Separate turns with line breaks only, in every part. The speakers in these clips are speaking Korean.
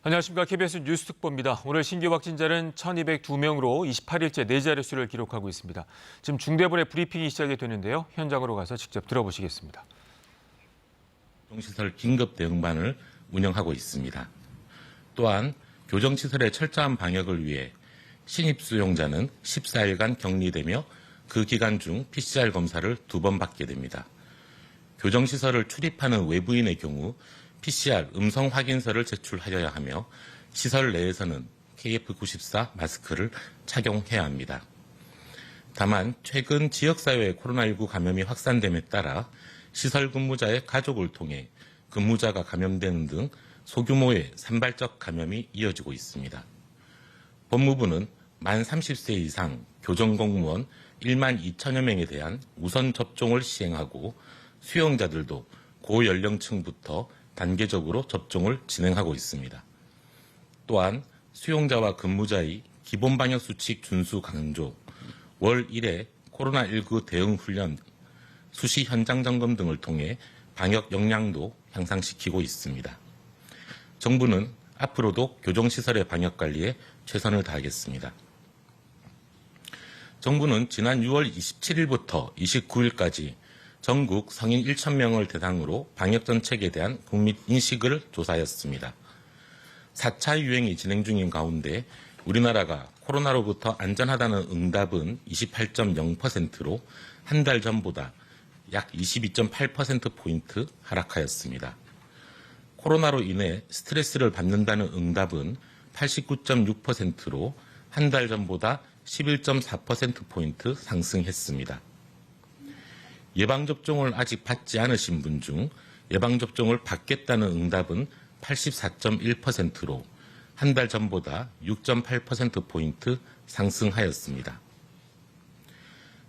안녕하십니까. KBS 뉴스 특보입니다. 오늘 신규 확진자는 1,202명으로 28일째 네 자릿수를 기록하고 있습니다. 지금 중대본의 브리핑이 시작이 되는데요. 현장으로 가서 직접 들어보시겠습니다.
교정시설 긴급대응반을 운영하고 있습니다. 또한 교정시설의 철저한 방역을 위해 신입 수용자는 14일간 격리되며 그 기간 중 PCR 검사를 2번 받게 됩니다. 교정시설을 출입하는 외부인의 경우 PCR 음성 확인서를 제출하여야 하며 시설 내에서는 KF94 마스크를 착용해야 합니다. 다만 최근 지역사회의 코로나19 감염이 확산됨에 따라 시설 근무자의 가족을 통해 근무자가 감염되는 등 소규모의 산발적 감염이 이어지고 있습니다. 법무부는 만 30세 이상 교정공무원 1만 2천여 명에 대한 우선 접종을 시행하고 수용자들도 고연령층부터 단계적으로 접종을 진행하고 있습니다. 또한 수용자와 근무자의 기본 방역 수칙 준수 강조, 월 1회 코로나19 대응 훈련, 수시 현장 점검 등을 통해 방역 역량도 향상시키고 있습니다. 정부는 앞으로도 교정시설의 방역 관리에 최선을 다하겠습니다. 정부는 지난 6월 27일부터 29일까지 전국 성인 1,000명을 대상으로 방역 정책에 대한 국민 인식을 조사하였습니다. 4차 유행이 진행 중인 가운데 우리나라가 코로나로부터 안전하다는 응답은 28.0%로 한 달 전보다 약 22.8%포인트 하락하였습니다. 코로나로 인해 스트레스를 받는다는 응답은 89.6%로 한 달 전보다 11.4%포인트 상승했습니다. 예방접종을 아직 받지 않으신 분 중 예방접종을 받겠다는 응답은 84.1%로 한 달 전보다 6.8%포인트 상승하였습니다.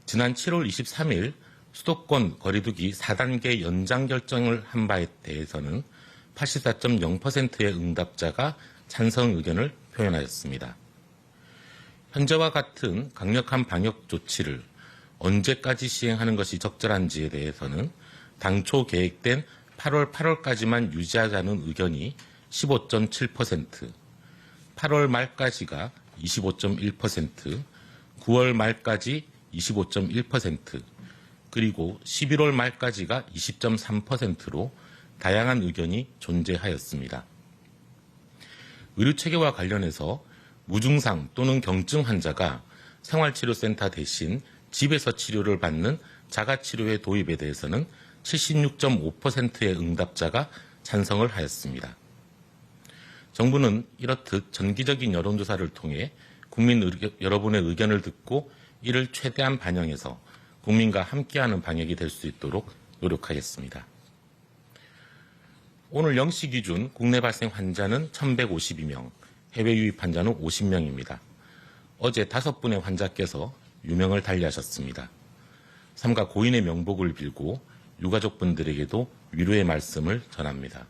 지난 7월 23일 수도권 거리두기 4단계 연장 결정을 한 바에 대해서는 84.0%의 응답자가 찬성 의견을 표현하였습니다. 현재와 같은 강력한 방역 조치를 언제까지 시행하는 것이 적절한지에 대해서는 당초 계획된 8월까지만 유지하자는 의견이 15.7%, 8월 말까지가 25.1%, 9월 말까지 25.1%, 그리고 11월 말까지가 20.3%로 다양한 의견이 존재하였습니다. 의료체계와 관련해서 무증상 또는 경증 환자가 생활치료센터 대신 집에서 치료를 받는 자가치료의 도입에 대해서는 76.5%의 응답자가 찬성을 하였습니다. 정부는 이렇듯 정기적인 여론조사를 통해 국민 여러분의 의견을 듣고 이를 최대한 반영해서 국민과 함께하는 방역이 될 수 있도록 노력하겠습니다. 오늘 0시 기준 국내 발생 환자는 1,152명, 해외 유입 환자는 50명입니다. 어제 5분의 환자께서 유명을 달리하셨습니다. 삼가 고인의 명복을 빌고 유가족분들에게도 위로의 말씀을 전합니다.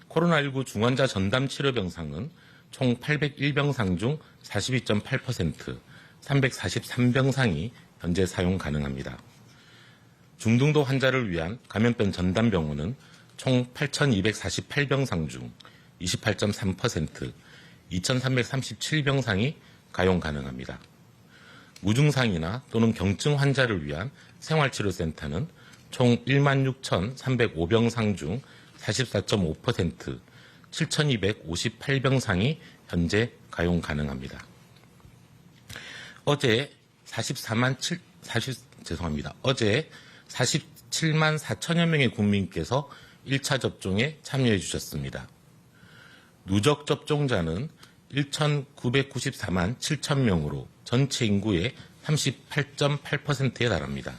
코로나19 중환자 전담 치료 병상은 총 801병상 중 42.8%, 343병상이 현재 사용 가능합니다. 중등도 환자를 위한 감염병 전담 병원은 총 8,248병상 중 28.3%, 2,337병상이 가용 가능합니다. 무증상이나 또는 경증 환자를 위한 생활치료센터는 총 16,305병상 중 44.5%, 7,258병상이 현재 가용 가능합니다. 어제 47만 4천여 명의 국민께서 1차 접종에 참여해 주셨습니다. 누적 접종자는 1,994만 7천 명으로 전체 인구의 38.8%에 달합니다.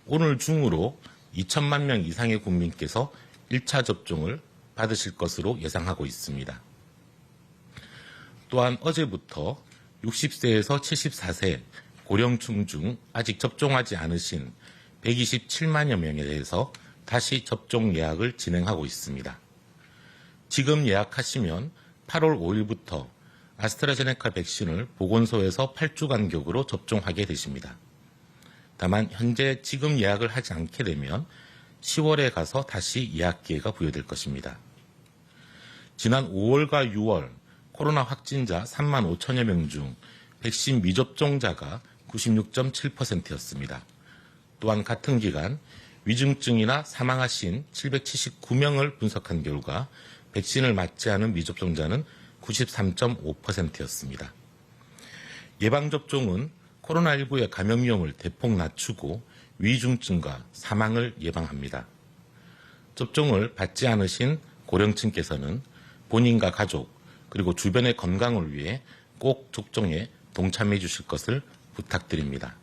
오늘 중으로 2천만 명 이상의 국민께서 1차 접종을 받으실 것으로 예상하고 있습니다. 또한 어제부터 60세에서 74세 고령층 중 아직 접종하지 않으신 127만여 명에 대해서 다시 접종 예약을 진행하고 있습니다. 지금 예약하시면 8월 5일부터 아스트라제네카 백신을 보건소에서 8주 간격으로 접종하게 되십니다. 다만 현재 지금 예약을 하지 않게 되면 10월에 가서 다시 예약 기회가 부여될 것입니다. 지난 5월과 6월 코로나 확진자 3만 5천여 명 중 백신 미접종자가 96.7%였습니다. 또한 같은 기간 위중증이나 사망하신 779명을 분석한 결과 백신을 맞지 않은 미접종자는 93.5%였습니다. 예방접종은 코로나19의 감염 위험을 대폭 낮추고 위중증과 사망을 예방합니다. 접종을 받지 않으신 고령층께서는 본인과 가족 그리고 주변의 건강을 위해 꼭 접종에 동참해 주실 것을 부탁드립니다.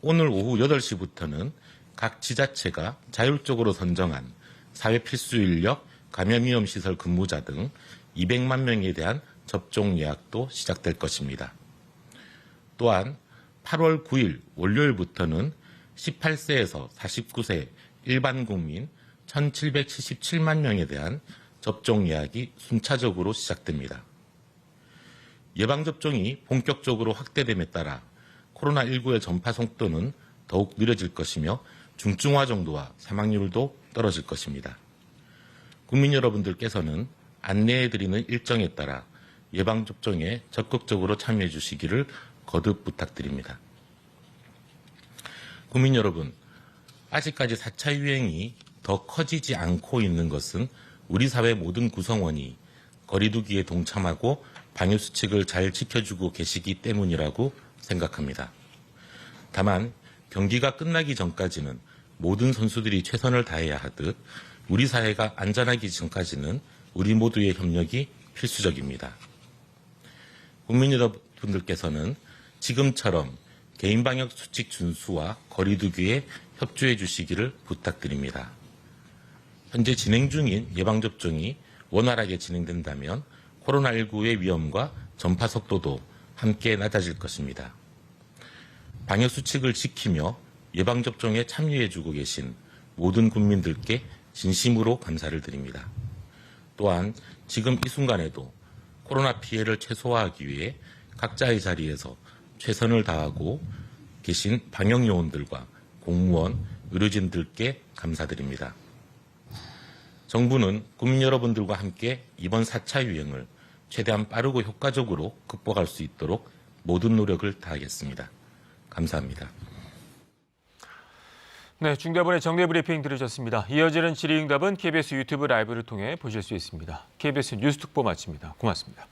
오늘 오후 8시부터는 각 지자체가 자율적으로 선정한 사회 필수 인력, 감염 위험 시설 근무자 등 200만 명에 대한 접종 예약도 시작될 것입니다. 또한 8월 9일 월요일부터는 18세에서 49세 일반 국민 1,777만 명에 대한 접종 예약이 순차적으로 시작됩니다. 예방접종이 본격적으로 확대됨에 따라 코로나19의 전파 속도는 더욱 느려질 것이며 중증화 정도와 사망률도 떨어질 것입니다. 국민 여러분들께서는 안내해드리는 일정에 따라 예방접종에 적극적으로 참여해 주시기를 거듭 부탁드립니다. 국민 여러분, 아직까지 4차 유행이 더 커지지 않고 있는 것은 우리 사회 모든 구성원이 거리두기에 동참하고 방역수칙을 잘 지켜주고 계시기 때문이라고 생각합니다. 다만 경기가 끝나기 전까지는 모든 선수들이 최선을 다해야 하듯 우리 사회가 안전하기 전까지는 우리 모두의 협력이 필수적입니다. 국민 여러분들께서는 지금처럼 개인 방역 수칙 준수와 거리두기에 협조해 주시기를 부탁드립니다. 현재 진행 중인 예방접종이 원활하게 진행된다면 코로나19의 위험과 전파 속도도 함께 낮아질 것입니다. 방역 수칙을 지키며 예방접종에 참여해 주고 계신 모든 국민들께 진심으로 감사를 드립니다. 또한 지금 이 순간에도 코로나 피해를 최소화하기 위해 각자의 자리에서 최선을 다하고 계신 방역 요원들과 공무원, 의료진들께 감사드립니다. 정부는 국민 여러분들과 함께 이번 4차 유행을 최대한 빠르고 효과적으로 극복할 수 있도록 모든 노력을 다하겠습니다. 감사합니다.
네, 중대본의 정례 브리핑 들으셨습니다. 이어지는 질의응답은 KBS 유튜브 라이브를 통해 보실 수 있습니다. KBS 뉴스특보 마칩니다. 고맙습니다.